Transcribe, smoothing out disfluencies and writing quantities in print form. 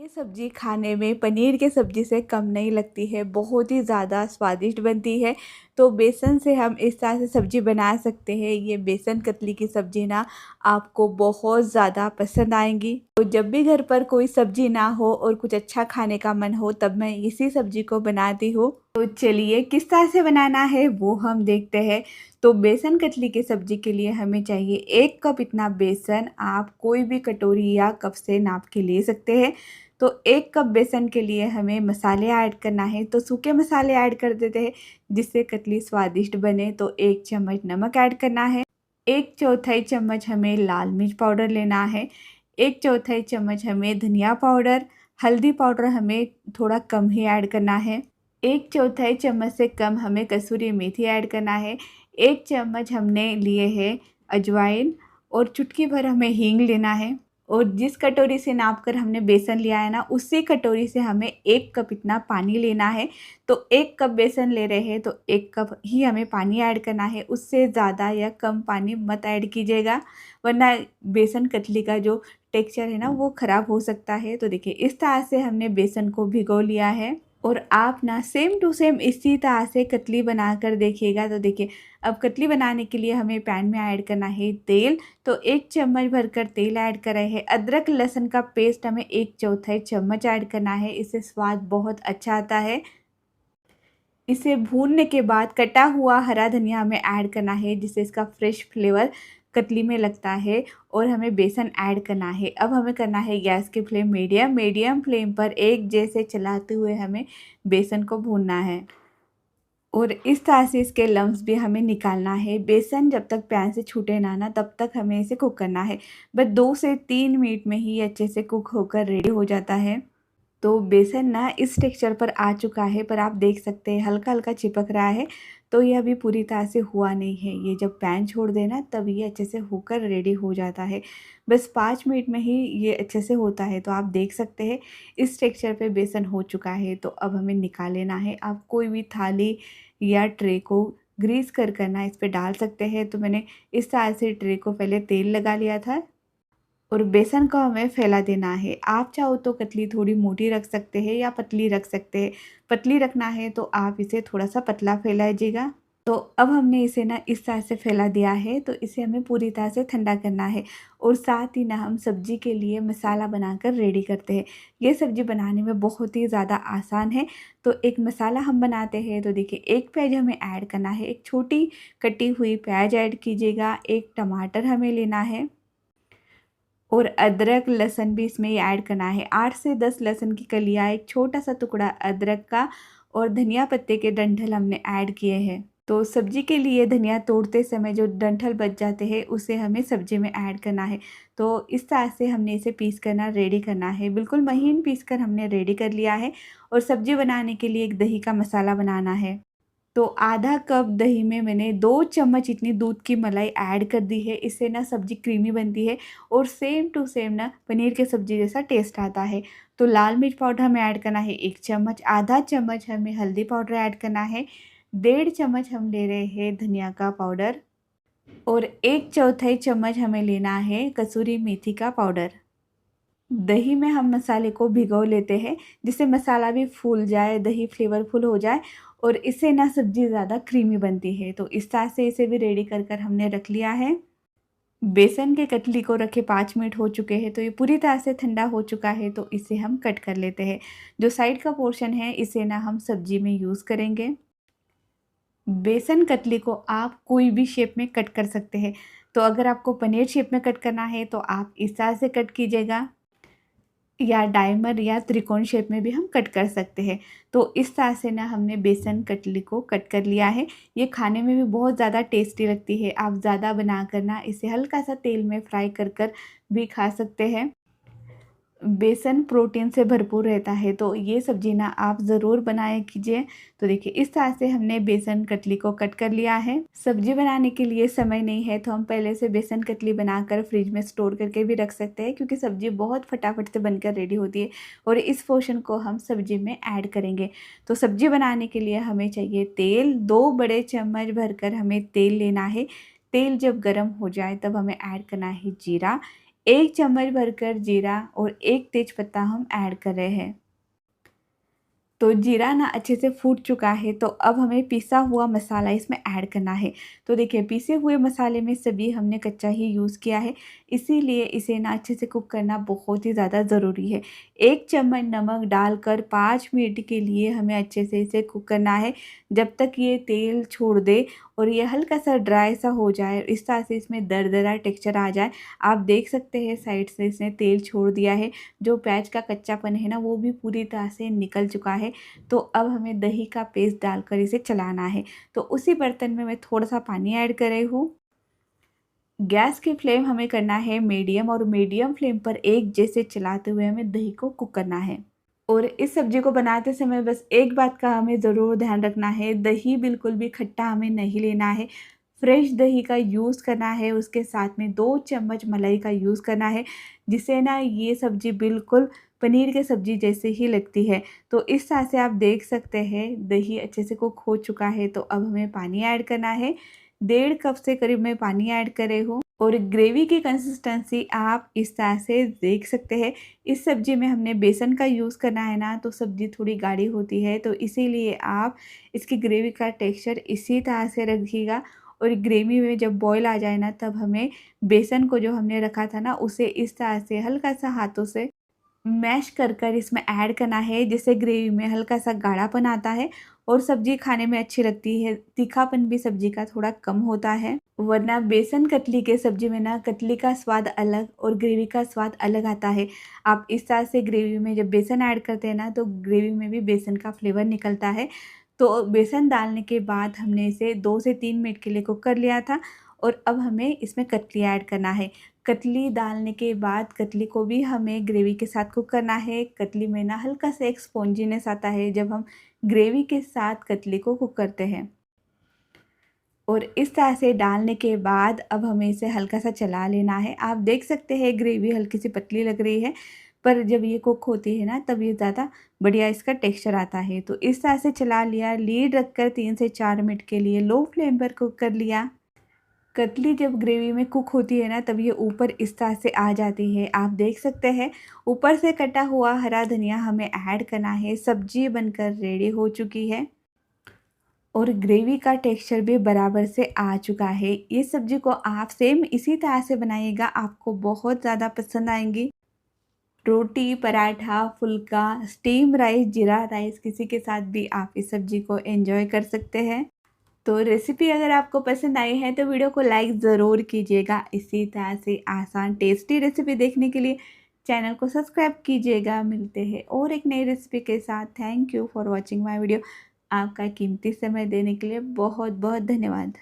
ये सब्ज़ी खाने में पनीर के सब्ज़ी से कम नहीं लगती है, बहुत ही ज़्यादा स्वादिष्ट बनती है। तो बेसन से हम इस तरह से सब्ज़ी बना सकते हैं। ये बेसन कतली की सब्ज़ी ना आपको बहुत ज़्यादा पसंद आएँगी। तो जब भी घर पर कोई सब्ज़ी ना हो और कुछ अच्छा खाने का मन हो तब मैं इसी सब्ज़ी को बनाती हूँ। तो चलिए किस तरह से बनाना है वो हम देखते हैं। तो बेसन कतली की सब्ज़ी के लिए हमें चाहिए 1 कप इतना बेसन। आप कोई भी कटोरी या कप से नाप के ले सकते हैं। तो 1 कप बेसन के लिए हमें मसाले ऐड करना है, तो सूखे मसाले ऐड कर देते हैं जिससे कतली स्वादिष्ट बने। तो 1 चम्मच नमक ऐड करना है, 1 चौथाई चम्मच हमें लाल मिर्च पाउडर लेना है, 1 चौथाई चम्मच हमें धनिया पाउडर, हल्दी पाउडर हमें थोड़ा कम ही ऐड करना है, 1 चौथाई चम्मच से कम हमें कसूरी मेथी ऐड करना है, 1 चम्मच हमने लिए है अजवाइन और चुटकी भर हमें हींग लेना है। और जिस कटोरी से नाप कर हमने बेसन लिया है ना, उसी कटोरी से हमें 1 कप इतना पानी लेना है। तो 1 कप बेसन ले रहे हैं तो 1 कप ही हमें पानी ऐड करना है, उससे ज़्यादा या कम पानी मत ऐड कीजिएगा, वरना बेसन कतली का जो टेक्सचर है ना वो ख़राब हो सकता है। तो देखिए इस तरह से हमने बेसन को भिगो लिया है और आप ना सेम टू सेम इसी तरह से कतली बना कर देखिएगा। तो देखिए अब कतली बनाने के लिए हमें पैन में ऐड करना है तेल। तो 1 चम्मच भरकर तेल ऐड कर रहे हैं। अदरक लहसुन का पेस्ट हमें 1 चौथाई चम्मच ऐड करना है, इससे स्वाद बहुत अच्छा आता है। इसे भूनने के बाद कटा हुआ हरा धनिया हमें ऐड करना है जिससे इसका फ्रेश फ्लेवर कतली में लगता है। और हमें बेसन ऐड करना है। अब हमें करना है गैस की फ्लेम मीडियम फ्लेम पर एक जैसे चलाते हुए हमें बेसन को भूनना है और इस तरह से इसके लम्स भी हमें निकालना है। बेसन जब तक पैन से छूटे ना तब तक हमें इसे कुक करना है। बस 2 से 3 मिनट में ही अच्छे से कुक होकर रेडी हो जाता है। तो बेसन ना इस टेक्सचर पर आ चुका है, पर आप देख सकते हैं हल्का हल्का चिपक रहा है। तो ये अभी पूरी तरह से हुआ नहीं है। ये जब पैन छोड़ देना तब ये अच्छे से होकर रेडी हो जाता है। बस 5 मिनट में ही ये अच्छे से होता है। तो आप देख सकते हैं इस टेक्सचर पे बेसन हो चुका है। तो अब हमें निकाल लेना है। आप कोई भी थाली या ट्रे को ग्रीस कर करना इस पर डाल सकते हैं। तो मैंने इस तरह से ट्रे को पहले तेल लगा लिया था और बेसन को हमें फैला देना है। आप चाहो तो कतली थोड़ी मोटी रख सकते हैं या पतली रख सकते हैं। पतली रखना है तो आप इसे थोड़ा सा पतला फैलाइएगा। तो अब हमने इसे ना इस तरह से फैला दिया है। तो इसे हमें पूरी तरह से ठंडा करना है और साथ ही ना हम सब्जी के लिए मसाला बनाकर रेडी करते हैं। ये सब्जी बनाने में बहुत ही ज़्यादा आसान है। तो एक मसाला हम बनाते हैं। तो देखिए 1 प्याज हमें ऐड करना है, एक छोटी कटी हुई प्याज ऐड कीजिएगा, 1 टमाटर हमें लेना है और अदरक लहसुन भी इसमें ऐड करना है। 8 से 10 लहसुन की कलियाँ, एक छोटा सा टुकड़ा अदरक का और धनिया पत्ते के डंठल हमने ऐड किए हैं। तो सब्जी के लिए धनिया तोड़ते समय जो डंठल बच जाते हैं उसे हमें सब्जी में ऐड करना है। तो इस तरह से हमने इसे पीस करना रेडी करना है। बिल्कुल महीन पीस कर हमने रेडी कर लिया है। और सब्जी बनाने के लिए एक दही का मसाला बनाना है। तो आधा कप दही में मैंने 2 चम्मच इतनी दूध की मलाई ऐड कर दी है। इससे ना सब्ज़ी क्रीमी बनती है और सेम टू सेम ना पनीर की सब्ज़ी जैसा टेस्ट आता है। तो लाल मिर्च पाउडर हमें ऐड करना है 1 चम्मच, आधा चम्मच हमें हल्दी पाउडर ऐड करना है, 1.5 चम्मच हम ले रहे हैं धनिया का पाउडर और 1 चौथाई चम्मच हमें लेना है कसूरी मेथी का पाउडर। दही में हम मसाले को भिगो लेते हैं जिससे मसाला भी फूल जाए, दही फ्लेवरफुल हो जाए और इससे ना सब्ज़ी ज़्यादा क्रीमी बनती है। तो इस तरह से इसे भी रेडी कर कर हमने रख लिया है। बेसन के कतली को रखे 5 मिनट हो चुके हैं। तो ये पूरी तरह से ठंडा हो चुका है। तो इसे हम कट कर लेते हैं। जो साइड का पोर्शन है इसे ना हम सब्जी में यूज़ करेंगे। बेसन कतली को आप कोई भी शेप में कट कर सकते हैं। तो अगर आपको पनीर शेप में कट करना है तो आप इस तरह से कट कीजिएगा या डायमंड या त्रिकोण शेप में भी हम कट कर सकते हैं। तो इस तरह से ना हमने बेसन कतली को कट कर लिया है। ये खाने में भी बहुत ज़्यादा टेस्टी लगती है। आप ज़्यादा बना कर ना इसे हल्का सा तेल में फ्राई कर कर भी खा सकते हैं। बेसन प्रोटीन से भरपूर रहता है तो ये सब्ज़ी ना आप ज़रूर बनाया कीजिए। तो देखिए इस तरह से हमने बेसन कतली को कट कर लिया है। सब्ज़ी बनाने के लिए समय नहीं है तो हम पहले से बेसन कतली बनाकर फ्रिज में स्टोर करके भी रख सकते हैं क्योंकि सब्ज़ी बहुत फटाफट से बनकर रेडी होती है और इस पोर्शन को हम सब्ज़ी में ऐड करेंगे। तो सब्ज़ी बनाने के लिए हमें चाहिए तेल, 2 बड़े चम्मच भरकर हमें तेल लेना है। तेल जब गर्म हो जाए तब हमें ऐड करना है जीरा, 1 चम्मच भरकर जीरा और 1 तेज़पत्ता हम ऐड कर रहे हैं। तो जीरा ना अच्छे से फूट चुका है, तो अब हमें पिसा हुआ मसाला इसमें ऐड करना है। तो देखिए पिसे हुए मसाले में सभी हमने कच्चा ही यूज़ किया है, इसीलिए इसे ना अच्छे से कुक करना बहुत ही ज़्यादा ज़रूरी है। 1 चम्मच नमक डालकर 5 मिनट के लिए हमें अच्छे से इसे कुक करना है, जब तक ये तेल छोड़ दे और ये हल्का सा ड्राई सा हो जाए, इस तरह से इसमें दरदरा टेक्सचर आ जाए। आप देख सकते हैं साइड से इसने तेल छोड़ दिया है, जो प्याज का कच्चापन है ना वो भी पूरी तरह से निकल चुका है। तो अब हमें दही का पेस्ट डालकर इसे चलाना है। तो उसी बर्तन में मैं थोड़ा-सा पानी ऐड कर रही हूँ। गैस की फ्लेम हमें करना है मीडियम और मीडियम फ्लेम पर एक जैसे चलाते हुए हमें दही को कुक करना है। और इस सब्ज़ी को बनाते समय बस एक बात का हमें ज़रूर ध्यान रखना है, दही बिल्कुल भी खट्टा हमें नहीं लेना है। फ्रेश दही का यूज़ करना है, उसके साथ में 2 चम्मच मलाई का यूज़ करना है, जिससे ना ये सब्ज़ी बिल्कुल पनीर की सब्ज़ी जैसे ही लगती है। तो इस तरह से आप देख सकते हैं दही अच्छे से कुक हो चुका है, तो अब हमें पानी ऐड करना है। 1.5 कप से करीब मैं पानी ऐड कर रही हूँ और ग्रेवी की कंसिस्टेंसी आप इस तरह से देख सकते हैं। इस सब्ज़ी में हमने बेसन का यूज़ करना है ना, तो सब्ज़ी थोड़ी गाढ़ी होती है, तो इसीलिए आप इसकी ग्रेवी का टेक्सचर इसी तरह से रखिएगा। और ग्रेवी में जब बॉयल आ जाए ना, तब हमें बेसन को जो हमने रखा था ना, उसे इस तरह से हल्का सा हाथों से मैश कर इसमें ऐड करना है, जिससे ग्रेवी में हल्का सा गाढ़ापन आता है और सब्ज़ी खाने में अच्छी लगती है। तीखापन भी सब्ज़ी का थोड़ा कम होता है, वरना बेसन कतली के सब्ज़ी में ना कतली का स्वाद अलग और ग्रेवी का स्वाद अलग आता है। आप इस तरह से ग्रेवी में जब बेसन ऐड करते हैं ना, तो ग्रेवी में भी बेसन का फ्लेवर निकलता है। तो बेसन डालने के बाद हमने इसे 2 से 3 मिनट के लिए कुक कर लिया था और अब हमें इसमें कतली ऐड करना है। कतली डालने के बाद कतली को भी हमें ग्रेवी के साथ कुक करना है। कतली में ना हल्का सा एक स्पॉन्जीनेस आता है जब हम ग्रेवी के साथ कतली को कुक करते हैं। और इस तरह से डालने के बाद अब हमें इसे हल्का सा चला लेना है। आप देख सकते हैं ग्रेवी हल्की सी पतली लग रही है, पर जब ये कुक होती है ना, तब ये ज़्यादा बढ़िया इसका टेक्सचर आता है। तो इस तरह से चला लिया, लीड रखकर 3 से 4 मिनट के लिए लो फ्लेम पर कुक कर लिया। कतली जब ग्रेवी में कुक होती है ना, तब ये ऊपर इस तरह से आ जाती है। आप देख सकते हैं ऊपर से कटा हुआ हरा धनिया हमें ऐड करना है। सब्जी बनकर रेडी हो चुकी है और ग्रेवी का टेक्सचर भी बराबर से आ चुका है। ये सब्जी को आप सेम इसी तरह से बनाइएगा, आपको बहुत ज़्यादा पसंद आएंगी। रोटी, पराठा, फुल्का, स्टीम राइस, जीरा राइस, किसी के साथ भी आप इस सब्जी को एंजॉय कर सकते हैं। तो रेसिपी अगर आपको पसंद आई है तो वीडियो को लाइक ज़रूर कीजिएगा। इसी तरह से आसान टेस्टी रेसिपी देखने के लिए चैनल को सब्सक्राइब कीजिएगा। मिलते हैं और एक नई रेसिपी के साथ। Thank you for watching my video. आपका कीमती समय देने के लिए बहुत बहुत धन्यवाद।